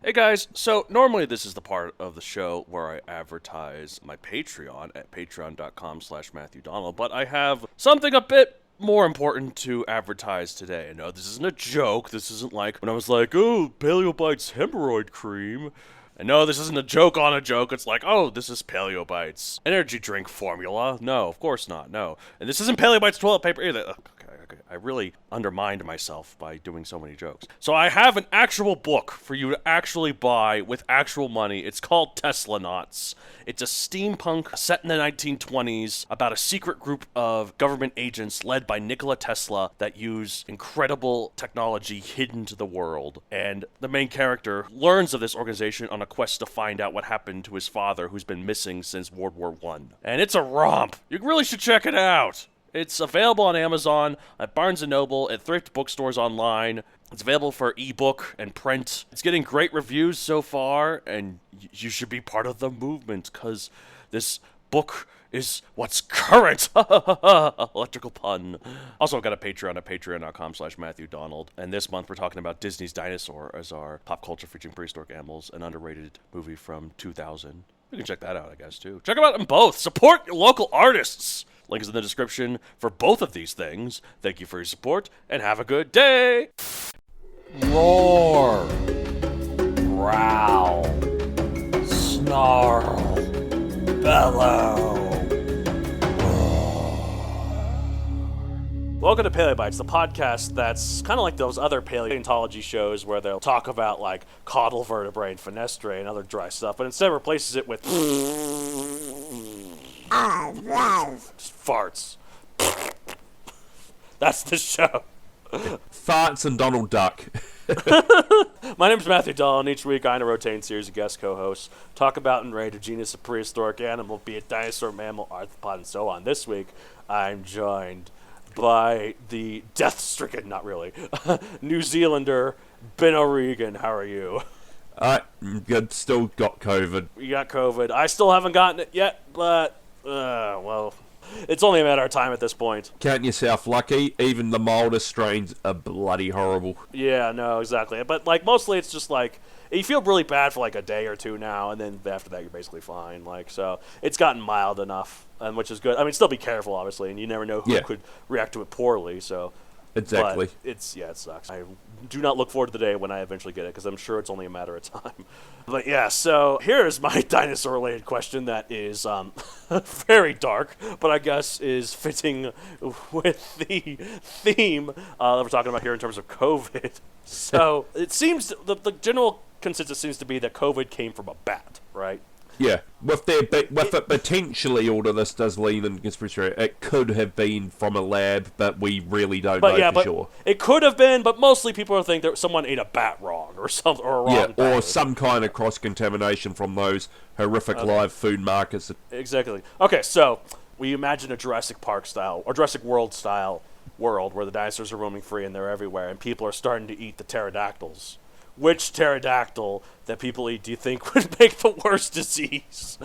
Hey guys, so normally this is the part of the show where I advertise my Patreon at patreon.com/MatthewDonald, but I have something a bit more important to advertise today. No, this isn't a joke. This isn't like when I was like, oh, Paleobites hemorrhoid cream. And no, this isn't a joke on a joke. It's like, oh, this is Paleobites energy drink formula. No, of course not. No. And this isn't Paleobites toilet paper either. Okay. I really undermined myself by doing so many jokes. So I have an actual book for you to actually buy with actual money. It's called Teslanauts. It's a steampunk set in the 1920s about a secret group of government agents led by Nikola Tesla that use incredible technology hidden to the world. And the main character learns of this organization on a quest to find out what happened to his father, who's been missing since World War I. And it's a romp. You really should check it out. It's available on Amazon, at Barnes & Noble, at thrift bookstores online. It's available for ebook and print. It's getting great reviews so far, and you should be part of the movement, because this book is what's current. Electrical pun. Also, I've got a Patreon at patreon.com/MatthewDonald. And this month, we're talking about Disney's Dinosaur as our pop culture featuring prehistoric animals, an underrated movie from 2000. You can check that out, I guess, too. Check them out in both. Support your local artists. Links in the description for both of these things. Thank you for your support, and have a good day! Roar, growl, snarl, bellow. Welcome to Paleobites, the podcast that's kind of like those other paleontology shows where they'll talk about like caudal vertebrae and fenestrae and other dry stuff, but instead replaces it with just farts. That's the show. Farts and Donald Duck. My name's Matthew Dahl, and each week I and a rotating series of guest co-hosts talk about and rate a genus of prehistoric animal, be it dinosaur, mammal, arthropod, and so on. This week, I'm joined by the death-stricken, not really, New Zealander, Ben O'Regan. How are you? Good. Still got COVID. You got COVID. I still haven't gotten it yet, but, well, it's only a matter of time at this point. Count yourself lucky. Even the mildest strains are bloody horrible. Yeah, no, exactly. But, like, mostly it's just, like, you feel really bad for, like, a day or two now, and then after that you're basically fine. Like, so it's gotten mild enough, and which is good. I mean, still be careful, obviously, and you never know who could react to it poorly, so. Exactly. But it sucks. I do not look forward to the day when I eventually get it, because I'm sure it's only a matter of time. But yeah, so here's my dinosaur-related question that is very dark, but I guess is fitting with the theme that we're talking about here in terms of COVID. So it seems, the general consensus seems to be that COVID came from a bat, right? Yeah, with it potentially, all of this does lean in conspiracy. It could have been from a lab, but we really don't know for sure. It could have been, but mostly people think that someone ate a bat wrong or something, or a wrong bat. Or some kind of cross-contamination from those horrific live food markets. Exactly. Okay, so we imagine a Jurassic Park style or Jurassic World style world where the dinosaurs are roaming free and they're everywhere, and people are starting to eat the pterodactyls. Which pterodactyl that people eat do you think would make the worst disease?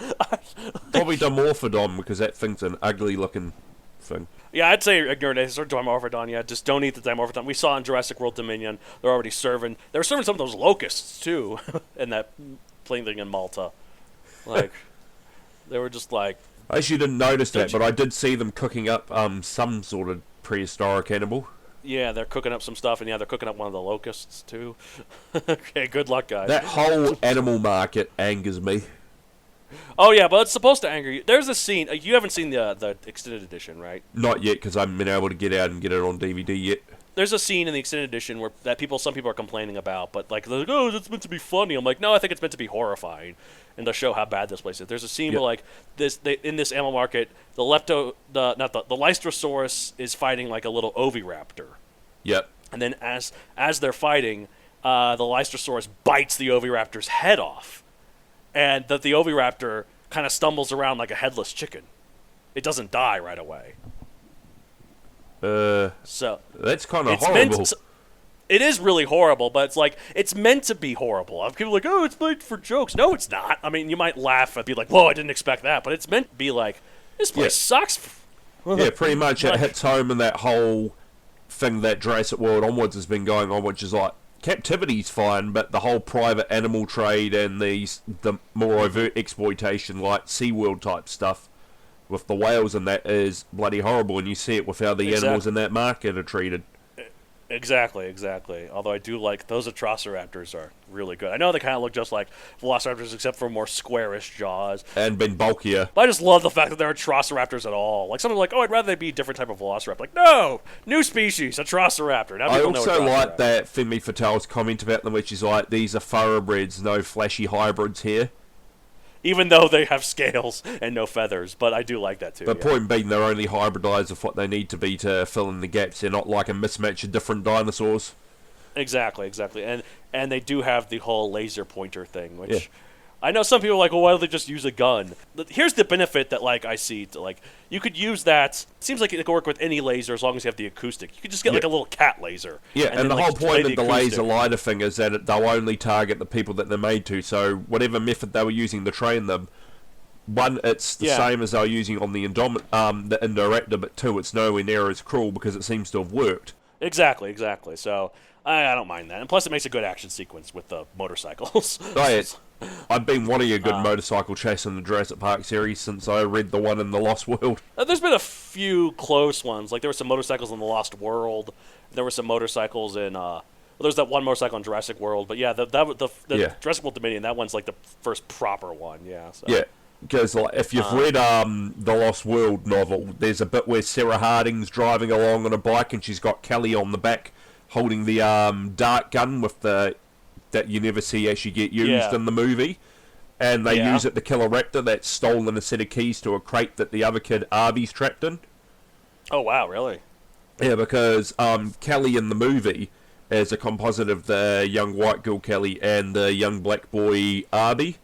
Probably Dimorphodon, because that thing's an ugly-looking thing. Yeah, I'd say Ignoramus or Dimorphodon. Yeah, just don't eat the Dimorphodon. We saw in Jurassic World Dominion, they were serving some of those locusts, too, in that plane thing in Malta. Like, they were just like... I actually didn't notice that, but I did see them cooking up some sort of prehistoric animal. Yeah, they're cooking up some stuff, and yeah, they're cooking up one of the locusts, too. Okay, good luck, guys. That whole animal market angers me. Oh, yeah, but it's supposed to anger you. There's a scene. You haven't seen the extended edition, right? Not yet, because I haven't been able to get out and get it on DVD yet. There's a scene in the extended edition where some people are complaining about, but like, they're like, oh, it's meant to be funny. I'm like, no, I think it's meant to be horrifying, and to show how bad this place is. There's a scene where like in this animal market, the Lystrosaurus is fighting like a little oviraptor. Yep. And then as they're fighting, the Lystrosaurus bites the oviraptor's head off, and the oviraptor kind of stumbles around like a headless chicken. It doesn't die right away. So that's kind of horrible. It is really horrible, but it's like, it's meant to be horrible. People are like, oh, it's made for jokes. No, it's not. I mean, you might laugh and be like, whoa, I didn't expect that, but it's meant to be like, this place sucks. Yeah, pretty much. It hits home in that whole thing that Jurassic World onwards has been going on, which is like, captivity's fine, but the whole private animal trade and the more overt exploitation, like SeaWorld type stuff with the whales and that, is bloody horrible, and you see it with how the animals in that market are treated. Exactly. Although I do like those Atrociraptors are really good. I know they kind of look just like Velociraptors except for more squarish jaws. And been bulkier. But I just love the fact that they're Atrociraptors at all. Like, someone like, oh, I'd rather they be a different type of Velociraptor. Like, no! New species, Atrociraptor. Now I people know also like Atrociraptor. that Femi Fatale's comment about them, which is like, these are thoroughbreds, no flashy hybrids here. Even though they have scales and no feathers. But I do like that, too. The point being, they're only hybridized of what they need to be to fill in the gaps. They're not like a mismatch of different dinosaurs. Exactly. And they do have the whole laser pointer thing, which I know some people are like, well, why don't they just use a gun? Here's the benefit that, like, I see. Like, you could use that. It seems like it could work with any laser as long as you have the acoustic. You could just get, like, a little cat laser. Yeah, and the then, whole like, point play of the laser lighter thing is that they'll only target the people that they're made to. So whatever method they were using to train them, one, it's the same as they were using on the the Indoraptor, but two, it's nowhere near as cruel because it seems to have worked. Exactly. So I don't mind that. And plus, it makes a good action sequence with the motorcycles. I've been wanting a good motorcycle chase in the Jurassic Park series since I read the one in the Lost World. There's been a few close ones. Like, there were some motorcycles in the Lost World. There were some motorcycles in... there's that one motorcycle in Jurassic World. But yeah, the Jurassic World Dominion, that one's like the first proper one. Yeah. So. Yeah. Because like, if you've read the Lost World novel, there's a bit where Sarah Harding's driving along on a bike and she's got Kelly on the back holding the dart gun with that you never see actually get used in the movie. And they use it to kill a raptor that's stolen a set of keys to a crate that the other kid, Arby's, trapped in. Oh, wow, really? Yeah, because Kelly in the movie is a composite of the young white girl Kelly and the young black boy Arby.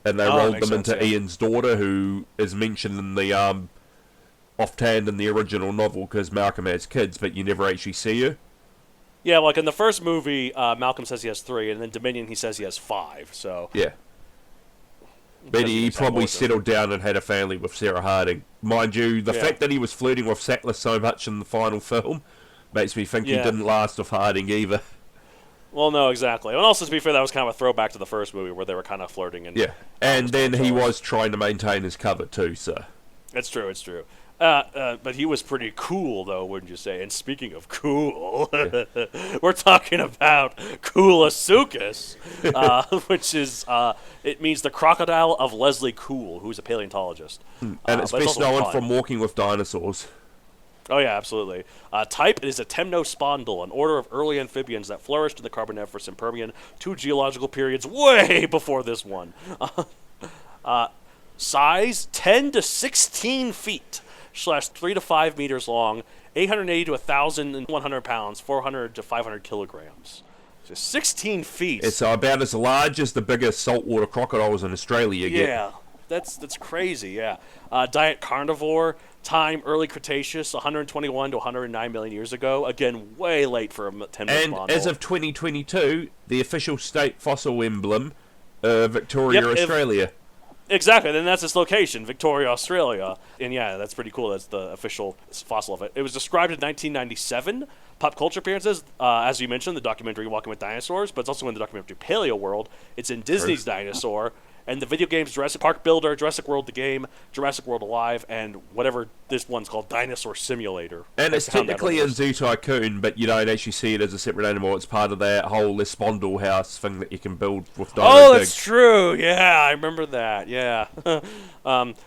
And they rolled them into Ian's daughter, who is mentioned in the offhand in the original novel because Malcolm has kids, but you never actually see her. Yeah, like in the first movie, Malcolm says he has 3, and in Dominion he says he has 5. So yeah, but he probably settled down and had a family with Sarah Harding. Mind you, the fact that he was flirting with Sattler so much in the final film makes me think he didn't last with Harding either. Well, no, exactly. And also, to be fair, that was kind of a throwback to the first movie where they were kind of flirting. And then he was trying to maintain his cover too, so... It's true. But he was pretty cool, though, wouldn't you say? And speaking of cool, we're talking about Koolasuchus, which is, it means the crocodile of Lesley Kool, who's a paleontologist. And it's best known from Walking with Dinosaurs. Oh, yeah, absolutely. Type is a temnospondyl, an order of early amphibians that flourished in the Carboniferous and Permian, 2 geological periods way before this one. Size, 10 to 16 feet, / 3 to 5 meters long, 880 to 1,100 pounds, 400 to 500 kilograms. So 16 feet. It's about as large as the biggest saltwater crocodiles in Australia get. Yeah, that's crazy, yeah. Diet carnivore. Time, early Cretaceous, 121 to 109 million years ago. Again, way late for a temnospondyl. And as of 2022, the official state fossil emblem, Victoria, Australia. Exactly, then that's its location, Victoria, Australia. And yeah, that's pretty cool. That's the official fossil of it. It was described in 1997. Pop culture appearances, as you mentioned, the documentary Walking with Dinosaurs, but it's also in the documentary Paleo World. It's in Disney's Dinosaur. And the video games Jurassic Park Builder, Jurassic World the game, Jurassic World Alive, and whatever this one's called, Dinosaur Simulator. And it's technically a zoo tycoon, but you don't actually see it as a separate animal. It's part of that whole Spondle house thing that you can build with Dino Oh, that's true. Yeah, I remember that. Yeah.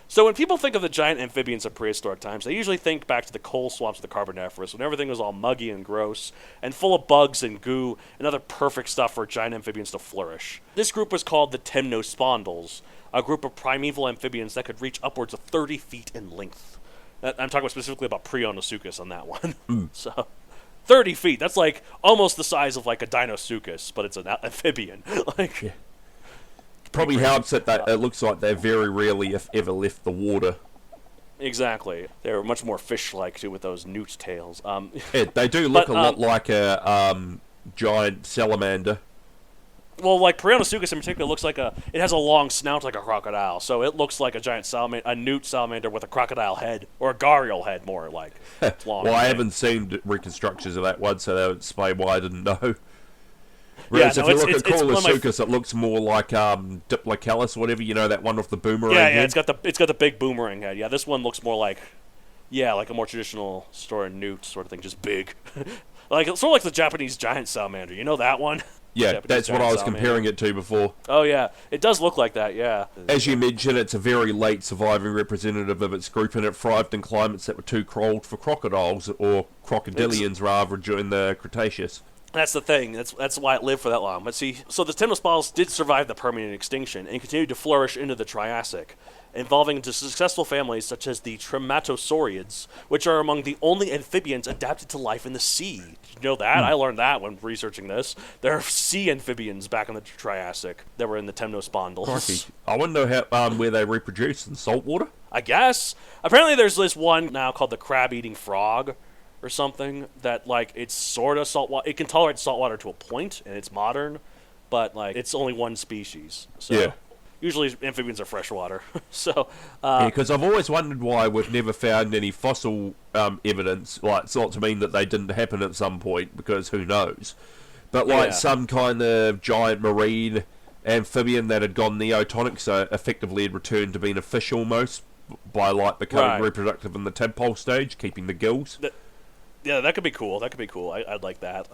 So when people think of the giant amphibians of prehistoric times, they usually think back to the coal swamps of the Carboniferous when everything was all muggy and gross and full of bugs and goo and other perfect stuff for giant amphibians to flourish. This group was called the temnospondyls, a group of primeval amphibians that could reach upwards of 30 feet in length. I'm talking specifically about Koolasuchus on that one. So, 30 feet. That's like almost the size of like a Dinosuchus, but it's an amphibian. Probably helps that it looks like they very rarely, if ever, left the water. Exactly. They're much more fish-like, too, with those newt tails. They do look a lot like a giant salamander. Well, like Koolasuchus in particular looks like it has a long snout like a crocodile, so it looks like a giant salamander, a newt salamander with a crocodile head, or a gharial head, more like. It's long. Well, I haven't seen reconstructions of that one, so that would explain why I didn't know. Whereas no, if you look at it's one of my Koolasuchus, it looks more like Diplocalus or whatever, that one with the boomerang yeah, head. it's got the big boomerang head. Yeah, this one looks more like like a more traditional store newt sort of thing, just big. Like sort of like the Japanese giant salamander. You know that one? Yeah, Japanese that's what giant I was salamander. comparing it to before. Oh yeah, it does look like that. Yeah. As you mentioned, it's a very late surviving representative of its group, and it thrived in climates that were too cold for crocodiles, or crocodilians rather, during the Cretaceous. That's the thing. That's why it lived for that long. But see, so the temnospondyls did survive the Permian extinction and continued to flourish into the Triassic, evolving into successful families such as the Trematosaurids, which are among the only amphibians adapted to life in the sea. Did you know that? I learned that when researching this. There are sea amphibians back in the Triassic that were in the temnospondyls. Crikey. I wonder how where they reproduce in saltwater. I guess. Apparently there's this one now called the crab-eating frog or something that, like, it's sort of saltwater. It can tolerate saltwater to a point, and it's modern, but, like, it's only one species. So Yeah. usually amphibians are freshwater. So, Because I've always wondered why we've never found any fossil evidence. Like, it's not to mean that they didn't happen at some point, because who knows. But, like, some kind of giant marine amphibian that had gone neotonic, so effectively had returned to being a fish almost, by, like, becoming reproductive in the tadpole stage, keeping the gills. Yeah, that could be cool. I'd like that.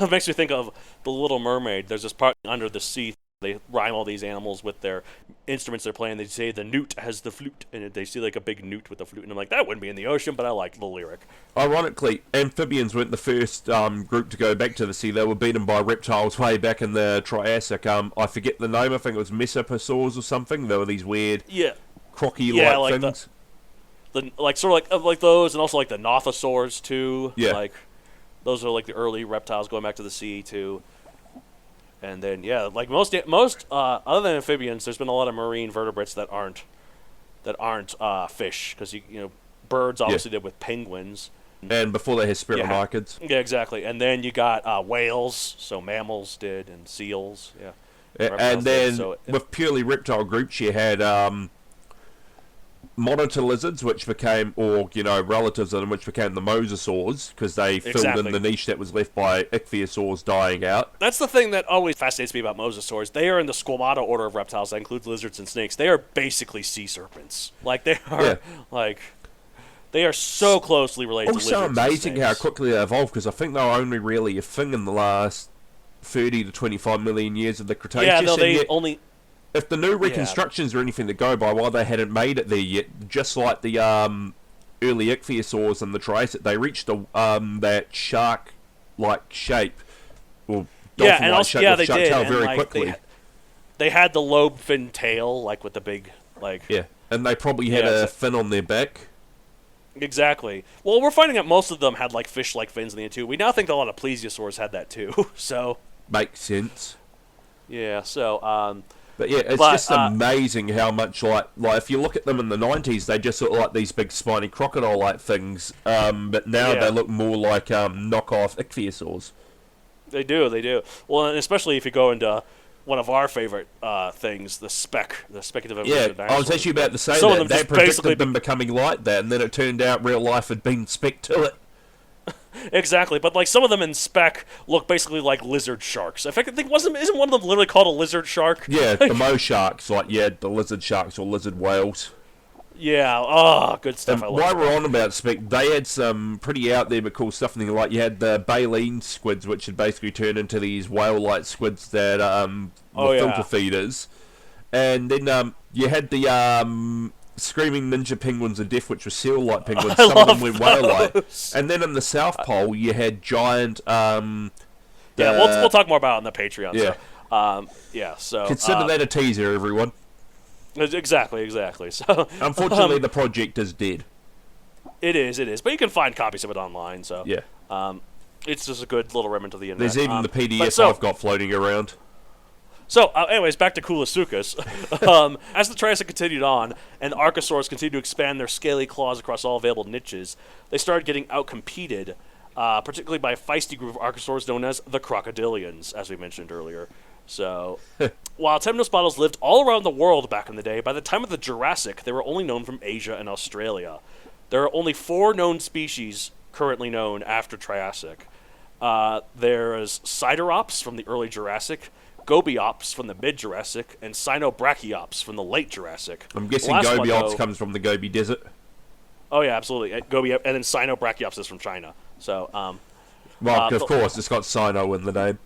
It makes me think of The Little Mermaid. There's this part under the sea. They rhyme all these animals with their instruments they're playing. They say the newt has the flute, and they see like a big newt with a flute. And I'm like, that wouldn't be in the ocean, but I like the lyric. Ironically, amphibians weren't the first group to go back to the sea. They were beaten by reptiles way back in the Triassic. I forget the name. I think it was mesoposaurs or something. There were these weird crocky-like things. Sort of like those, and also like the nothosaurs too. Yeah. Like those are like the early reptiles going back to the sea too. And then like most other than amphibians, there's been a lot of marine vertebrates that aren't fish, because birds obviously did with penguins. And before they had spironicids. Yeah, exactly. And then you got whales, so mammals did, and seals. Yeah. And then with purely reptile groups, you had monitor lizards, which became, or relatives of them, which became the mosasaurs, because they filled in the niche that was left by ichthyosaurs dying out. That's the thing that always fascinates me about mosasaurs. They are in the squamata order of reptiles that includes lizards and snakes. They are basically sea serpents. Like they are, they are so closely related. Also to lizards amazing and how snakes. quickly they evolved, because I think they were only really a thing in the last 30 to 25 million years of the Cretaceous. Yeah, no, they only. If the new reconstructions are anything to go by, while they hadn't made it there yet, just like the early ichthyosaurs and the Triassic, they reached that shark-like shape, or dolphin-like shape with shark tail very quickly. They had the lobe fin tail, like with the big, like... Yeah, and they probably had a fin on their back. Exactly. Well, we're finding out most of them had like fish-like fins in the end too. We now think a lot of plesiosaurs had that too, so... Makes sense. Yeah, so, But yeah, it's just amazing how much, like if you look at them in the 90s, they just look like these big spiny crocodile-like things, but now they look more like knockoff ichthyosaurs. They do. Well, and especially if you go into one of our favorite things, the speculative evolution of dinosaurs. I was actually about to say that. They predicted them becoming like that, and then it turned out real life had been spec to it. Exactly, but like some of them in spec look basically like lizard sharks. In fact, I think isn't one of them literally called a lizard shark? Yeah, the mo sharks, the lizard sharks or lizard whales. Yeah, good stuff. While we're on about spec, they had some pretty out there but cool stuff. Like you had the baleen squids, which had basically turned into these whale-like squids that were filter feeders, and then you had the screaming ninja penguins of death, which were seal-like penguins. Some of them were whale-like. And then in the South Pole, you had giant... we'll talk more about it on the Patreon. Yeah. So consider that a teaser, everyone. Exactly. So unfortunately, the project is dead. It is. But you can find copies of it online, so... Yeah. It's just a good little remnant of the internet. There's even the PDF I've got floating around. So, anyways, back to Koolasuchus. As the Triassic continued on, and the Archosaurs continued to expand their scaly claws across all available niches, they started getting outcompeted, particularly by a feisty group of Archosaurs known as the Crocodilians, as we mentioned earlier. So, while temnospondyls lived all around the world back in the day, by the time of the Jurassic, they were only known from Asia and Australia. There are only 4 known species currently known after Triassic. There's Siderops from the early Jurassic, Gobiops from the mid-Jurassic, and Sinobrachiops from the late Jurassic. I'm guessing The last one, Gobiops though- comes from the Gobi Desert. Oh yeah, absolutely. Gobi, and then Sinobrachiops is from China. So, Well, of course, it's got Sino in the name.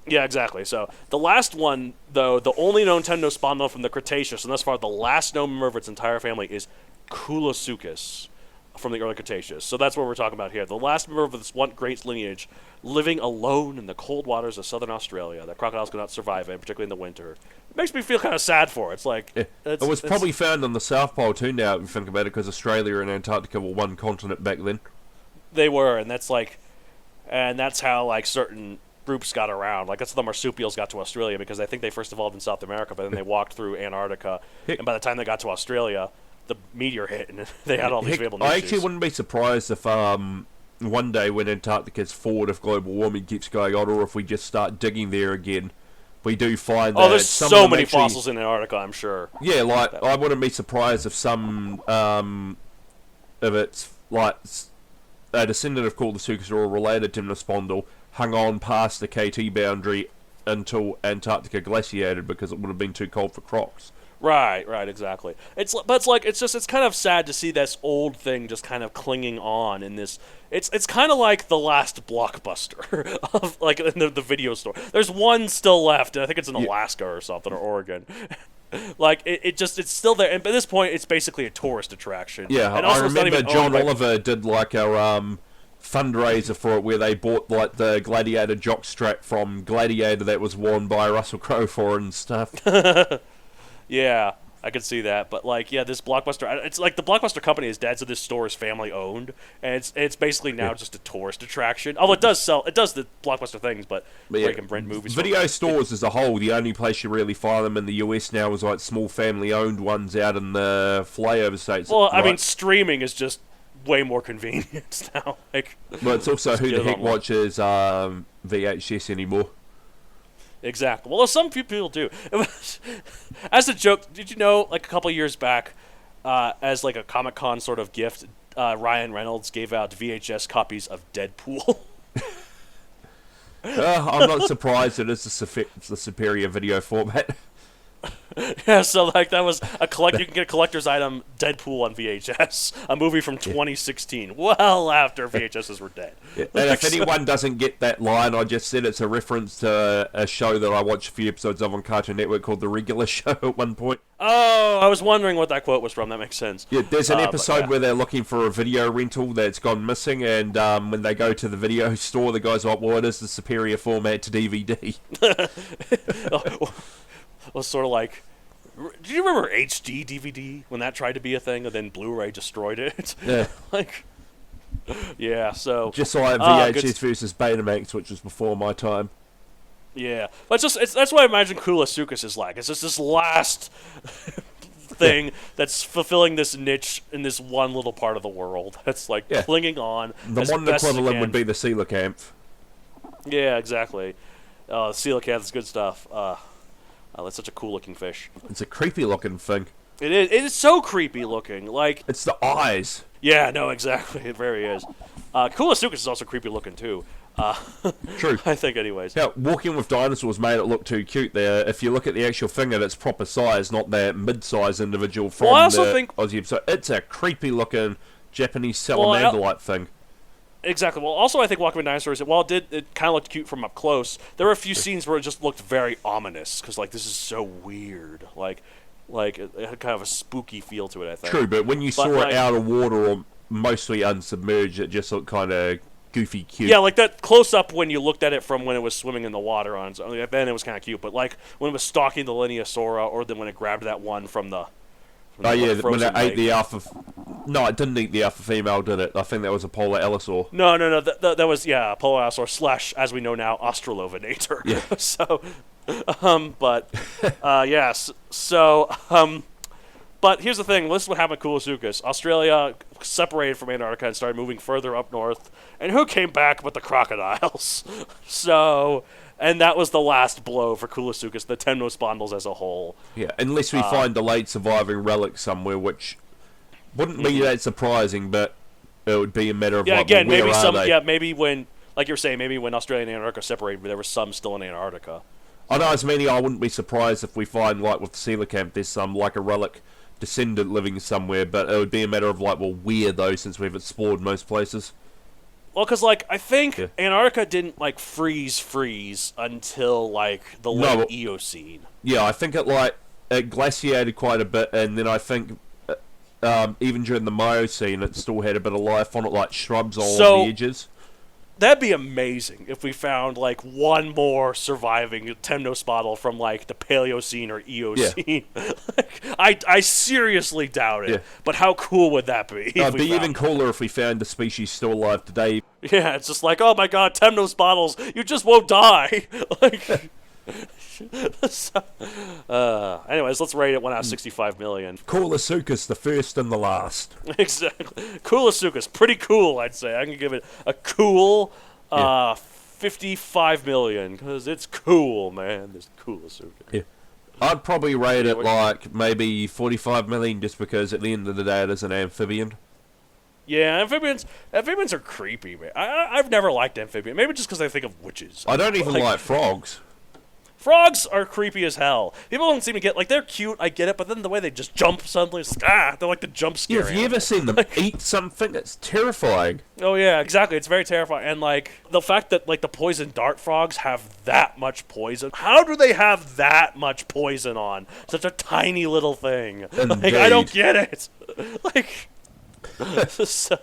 yeah, exactly. So the last one, though, the only known temnospondyl from the Cretaceous, and thus far the last known member of its entire family, is Koolasuchus from the early Cretaceous. So that's what we're talking about here. The last member of this one great lineage, living alone in the cold waters of southern Australia, that crocodiles could not survive in, particularly in the winter. It makes me feel kind of sad for it. It's like It was probably found on the South Pole too. Now, if you think about it, because Australia and Antarctica were one continent back then. they were, and that's how like certain groups got around. Like that's how the marsupials got to Australia, because I think they first evolved in South America, but then they walked through Antarctica, and by the time they got to Australia, the meteor hit, and they had all these available I niches. actually wouldn't be surprised if one day when Antarctica's forward, if global warming keeps going on, or if we just start digging there again, we do find that Oh, there's some so of them many actually, fossils in Antarctica, I'm sure. Yeah, like I wouldn't be surprised if some of it's like a descendant of Koolasuchus or a related temnospondyl hung on past the KT boundary until Antarctica glaciated because it would have been too cold for crocs. Right, exactly. It's kind of sad to see this old thing just kind of clinging on in this. It's kind of like the last Blockbuster of like in the video store. There's one still left, and I think it's in Alaska or something, or Oregon. Like it's still there, and by this point, it's basically a tourist attraction. Yeah, and I also it's not remember even John owned by- Oliver did like a fundraiser for it where they bought like the Gladiator jockstrap from Gladiator that was worn by Russell Crowe for and stuff. Yeah, I could see that, but like, yeah, this Blockbuster, it's like the Blockbuster company is dead, so this store is family owned, and it's basically now just a tourist attraction. Although it does the Blockbuster things, but yeah, where you can rent movies. Video stores as a whole, the only place you really find them in the US now is like small family owned ones out in the flyover states. Well, I right? mean, streaming is just way more convenient now. Like, But it's also who get the it heck online. watches VHS anymore. Exactly. Well, some people do. As a joke, did you know, like a couple years back, as like a Comic-Con sort of gift, Ryan Reynolds gave out VHS copies of Deadpool. I'm not surprised it is the superior video format. Yeah, so like that was a collect. You can get a collector's item, Deadpool on VHS, a movie from 2016, well after VHSs were dead. And if anyone doesn't get that line, I just said it's a reference to a show that I watched a few episodes of on Cartoon Network called The Regular Show at one point. Oh, I was wondering what that quote was from. That makes sense. Yeah, there's an But episode yeah. where they're looking for a video rental that's gone missing, and when they go to the video store, the guy's like, well, it is the superior format to DVD. Well, sort of like, do you remember HD DVD when that tried to be a thing, and then Blu-ray destroyed it? Yeah. Like, yeah. So Just like good VHS versus Betamax, which was before my time. yeah, but that's what I imagine Koolasuchus is like. It's just this last thing that's fulfilling this niche in this one little part of the world. That's like clinging on. The as modern best as it equivalent can. would be the coelacanth. Yeah, exactly. Coelacanth is good stuff. That's such a cool looking fish. It's a creepy looking thing. It is. It is so creepy looking. Like, It's the eyes. yeah, no, exactly. It very is. Koolasuchus is also creepy looking too. True. I think, anyways. Yeah, walking with dinosaurs made it look too cute there. If you look at the actual thing at its proper size, not that mid-size individual from Well, I also the think- Aussie episode, it's a creepy looking Japanese salamander-like thing. Exactly. Well, also, I think Walking with Dinosaurs, while it kind of looked cute from up close, there were a few scenes where it just looked very ominous, because, like, this is so weird. Like it had kind of a spooky feel to it, I think. True, but when you saw like- it out of water or mostly unsubmerged, it just looked kind of goofy cute. Yeah, like that close up when you looked at it from when it was swimming in the water on its own. Then it was kind of cute, but like when it was stalking the Lineosaura, or then when it grabbed that one from the Oh yeah, when frozen it ate lake. the alpha... No, it didn't eat the alpha female, did it? I think that was a polar allosaur. No, that was, yeah, Polosaur / as we know now, Australovenator. Yeah. So, but, yes, so, but here's the thing, this is what happened to Koolasuchus. Australia separated from Antarctica and started moving further up north, and who came back but the crocodiles? So, and that was the last blow for Koolasuchus, the temnospondyls as a whole. Yeah, unless we find a late surviving relic somewhere, which wouldn't be that surprising, but it would be a matter of Yeah, like, again, well, where maybe are they? maybe when like you were saying, maybe when Australia and Antarctica separated, there were some still in Antarctica. I know, as many, I wouldn't be surprised if we find, like, with the coelacanth, there's some, like, a relic descendant living somewhere, but it would be a matter of, like, well, where, though, since we've explored most places. Well, because, like, I think Antarctica didn't, like, freeze until, like, the late Eocene. Yeah, I think it glaciated quite a bit, and then I think even during the Miocene, it still had a bit of life on it, like shrubs all the edges. That'd be amazing if we found, like, one more surviving temnospondyl from, like, the Paleocene or Eocene. Yeah. Like, I seriously doubt it, but how cool would that be? It'd be even cooler if we found the species still alive today. Yeah, it's just like, oh my god, temnospondyls, you just won't die. Like... anyways, let's rate it 1 out of 65 million. Koolasuchus, the first and the last. Exactly. Koolasuchus, pretty cool, I'd say. I can give it a cool 55 million, because it's cool, man. This Koolasuchus. Yeah. I'd probably rate it like maybe 45 million, just because at the end of the day it is an amphibian. Yeah, amphibians are creepy, man. I've never liked amphibians. Maybe just because I think of witches. I don't even like frogs. Frogs are creepy as hell. People don't seem to get, like, they're cute, I get it, but then the way they just jump suddenly, it's like, they're like the jump scare. Yeah, have you ever seen them eat something? It's terrifying. Oh, yeah, exactly. It's very terrifying. And, like, the fact that, like, the poison dart frogs have that much poison. How do they have that much poison on such a tiny little thing? Like, I don't get it. Like, so,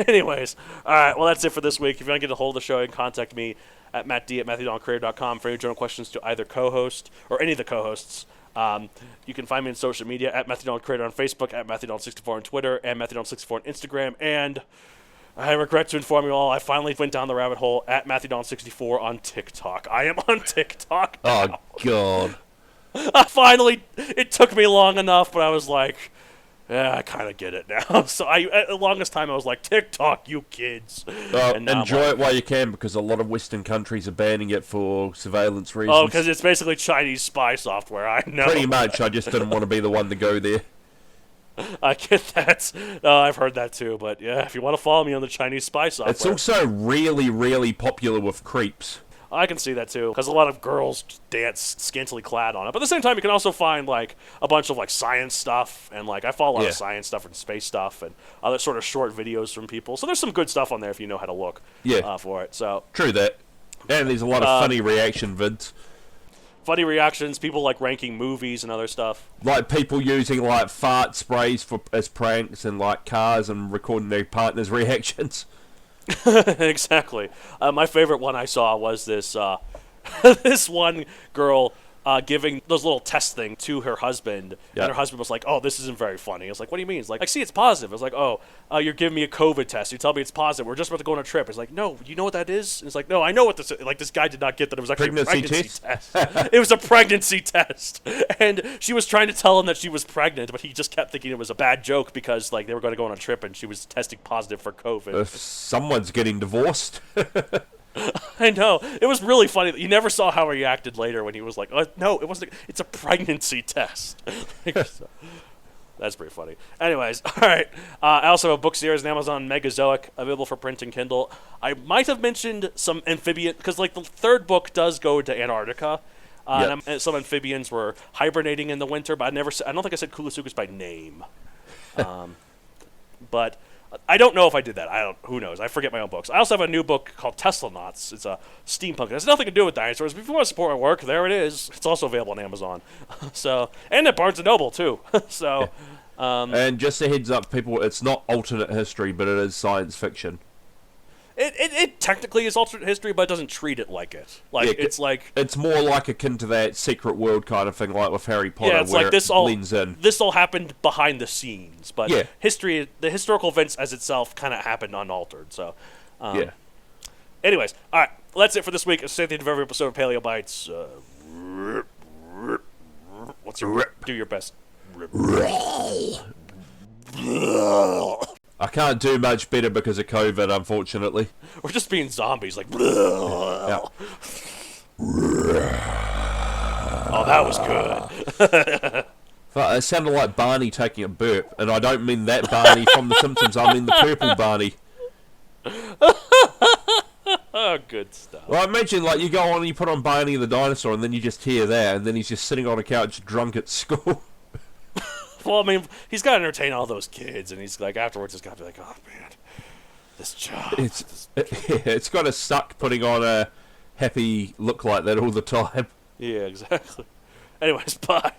anyways. All right, well, that's it for this week. If you want to get a hold of the show, you can contact me at mattd@matthewdonaldcreator.com for any general questions to either co-host or any of the co-hosts. You can find me on social media at MatthewDonaldCreator on Facebook, at MatthewDonald64 on Twitter, and MatthewDonald64 on Instagram. And I regret to inform you all, I finally went down the rabbit hole at MatthewDonald64 on TikTok. I am on TikTok now. Oh, God. Finally, it took me long enough, but I was like... yeah, I kind of get it now. So at the longest time, I was like, TikTok, you kids. Enjoy it while you can, because a lot of Western countries are banning it for surveillance reasons. Oh, because it's basically Chinese spy software, I know. Pretty much, I just didn't want to be the one to go there. I get that. I've heard that too, but yeah, if you want to follow me on the Chinese spy software. It's also really, really popular with creeps. I can see that too, because a lot of girls dance scantily clad on it. But at the same time, you can also find like a bunch of like science stuff, and like I follow a lot of science stuff and space stuff, and other sort of short videos from people. So there's some good stuff on there if you know how to look for it. So true that, and there's a lot of funny reaction vids. Funny reactions, people like ranking movies and other stuff. Like people using like fart sprays as pranks, and like cars, and recording their partner's reactions. Exactly. My favorite one I saw was this this one girl giving those little test thing to her husband, and her husband was like, "Oh, this isn't very funny." I was like, "What do you mean?" It's like, "I see it's positive." I was like, "Oh, you're giving me a COVID test. You tell me it's positive. We're just about to go on a trip." It's like, "No, you know what that is?" And it's like, "No, I know what this is." Like, this guy did not get that it was actually a pregnancy test. It was a pregnancy test. And she was trying to tell him that she was pregnant, but he just kept thinking it was a bad joke because like they were going to go on a trip and she was testing positive for COVID. If someone's getting divorced. I know. It was really funny. You never saw how he acted later when he was like, no, it wasn't. It's a pregnancy test. That's pretty funny. Anyways, all right. I also have a book series on Amazon, Megazoic, available for print and Kindle. I might have mentioned some amphibian, because like the third book does go to Antarctica. And some amphibians were hibernating in the winter, but I don't think I said Koolasuchus by name. But I don't know if I did that. Who knows? I forget my own books. I also have a new book called Teslanauts. It's a steampunk. It has nothing to do with dinosaurs, but if you want to support my work, there it is. It's also available on Amazon. And at Barnes & Noble, too. And just a heads up, people, it's not alternate history, but it is science fiction. It technically is alternate history, but it doesn't treat it like it. It's more like akin to that Secret World kind of thing, like with Harry Potter, it's where like this blends in. This all happened behind the scenes, but the historical events as itself kind of happened unaltered. So, anyways, all right, well, that's it for this week. It's the end of every episode of Paleo Bites. Do your best. I can't do much better because of COVID, unfortunately. We're just being zombies, like... Yeah. Oh, that was good. It sounded like Barney taking a burp, and I don't mean that Barney from The Simpsons, I mean the purple Barney. Good stuff. Well, I imagine, like, you go on and you put on Barney the Dinosaur, and then you just hear that, and then he's just sitting on a couch drunk at school. Well, I mean, he's got to entertain all those kids, and he's like, afterwards, he's got to be like, oh, man, this job. It's got to suck putting on a happy look like that all the time. Yeah, exactly. Anyways, bye.